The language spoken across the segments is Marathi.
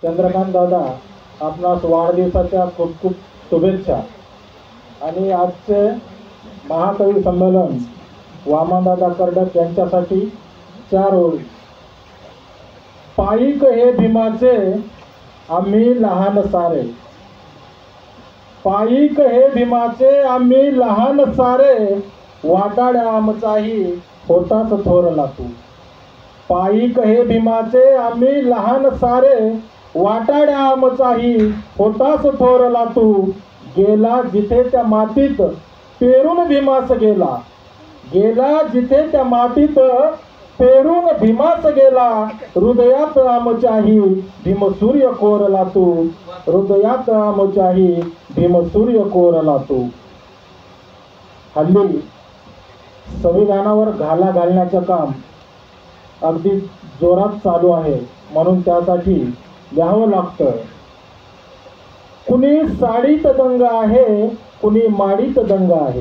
चंद्रकांत दादा, आपणास वाढदिवसाच्या खूप खूप शुभेच्छा। आणि आजचे महाकवी संमेलन वामनदादा कर्डक यांच्यासाठी 4 ओळी। पायीक हे भीमाचे आम्ही लहान सारे, पायीक हे भीमाचे आम्ही लहान सारे, वाटाड्या आमचाही होताच थोरला तू। पायीक हे भीमाचे आम्ही लहान सारे, वाटाड्या आमचाही होताच थोरला तू। गेला जिथे त्या मातीत पेरून भीमास गेला, गेला जिथे त्या मातीत पेरून भीमास गेला। हृदयात आमच्याही भीमसूर्य कोरला तू, हृदयात आमच्याही भीमसूर्य कोरला तू। हल्ली संविधानावर घाला घालण्याचं काम अगदी जोरात चालू आहे, म्हणून त्यासाठी लिहावं लागतं। कुणी साडीत दंग आहे, कुणी माडीत दंग आहे,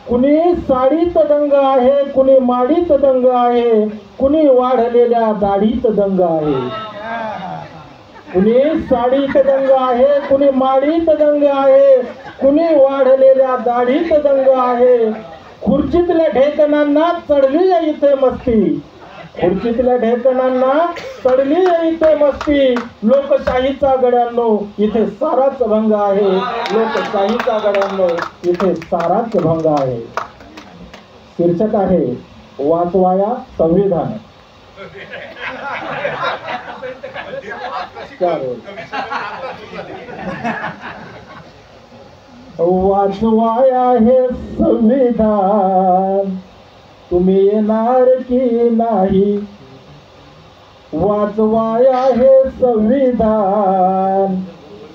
कुणी साडीत दंग आहे, कुणी माडीत दंग आहे, कुणी वाढलेल्या दाढीत दंग आहे। कुणी साडीत दंग आहे, कुणी माडीत दंग आहे, कुणी वाढलेल्या दाढीत दंग आहे। खुर्चीतल्या ढेकणांना चढली इथे मस्ती, खुर्चीतल्या ढेकणांना चढली इथे मस्ती। लोकशाहीचा गड्यांनो इथे साराच भंग आहे, लोकशाहीचा गड्यांनो इथे साराच भंग आहे। शीर्षक आहे वाचवाया संविधान। वाचवाया हे संविधान, तुम्ही येणार की नाही? वाचवाया हे संविधान,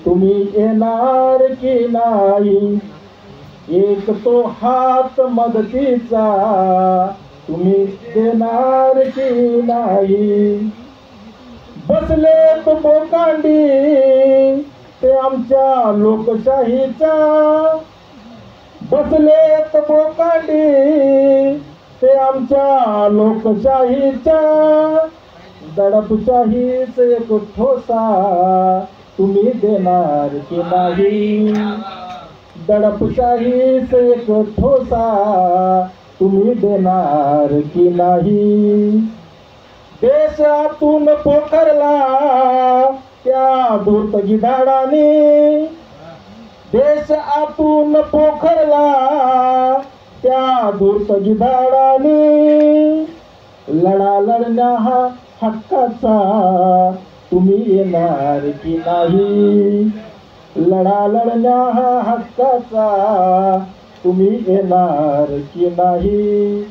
तुम्ही येणार की नाही? एक तो हात मदतीचा, तुम्ही देणार की नाही? बसलेत बोकांडी ते आमच्या लोकशाहीच्या, बसलेत बोकांडी ते आमच्या लोकशाहीच्या। दडपशाहीच एक ठोसा, तुम्ही देणार की नाही? दडपशाहीच एक ठोसा, तुम्ही देणार की नाही? देशातून पोखरला त्या धूर्त गिधाडाने, देश आतून पोखरला त्या धूर्त गिधाडाने। लढा लढण्या हा हक्काचा, तुम्ही येणार की नाही? लढा लढण्या हा हक्काचा, तुम्ही येणार की नाही?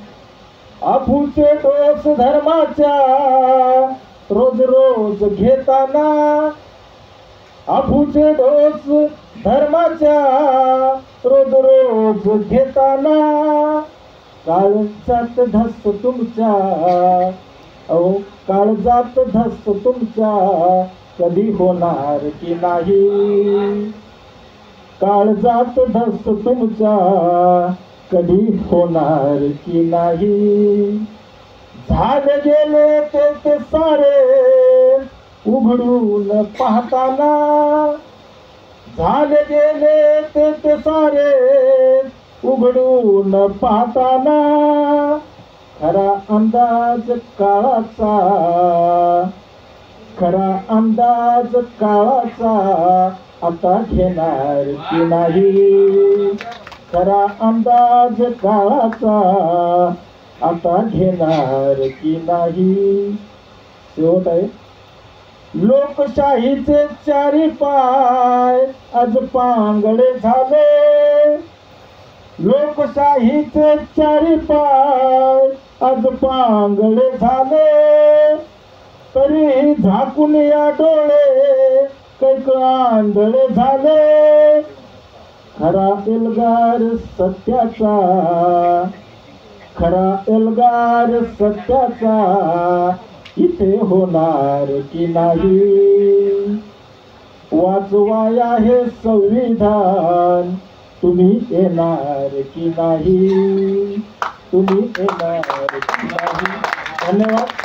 अफूचे डोस धर्माच्या रोज रोज घेताना, अफूचे डोस धर्माच्या रोज रोज घेताना। काळजात धस तुमच्या, अहो काळजात धस तुमच्या, कधी होणार की नाही? काळजात धस तुमच्या, कधी होणार की नाही? झाले गेले ते सारे उघडून पाहताना, झाले गेले ते सारे उघडून पाहताना। खरा अंदाज काळाचा, खरा अंदाज काळाचा, आता घेणार की नाही? खरा अंदाज काळाचा, आता घेणार की नाही? शेवट आहे, लोकशाहीचे 4 पाय आज पांगळे झाले, लोकशाहीचे 4 पाय आज पांगळे झाले। तरी झाकून या डोळे कैक आंधळे झाले। खरा एल्गार सत्याचा, खरा एल्गार सत्याचा, इथे होणार की नाही? वाचवाया हे संविधान, तुम्ही येणार की नाही? तुम्ही येणार की नाही? धन्यवाद।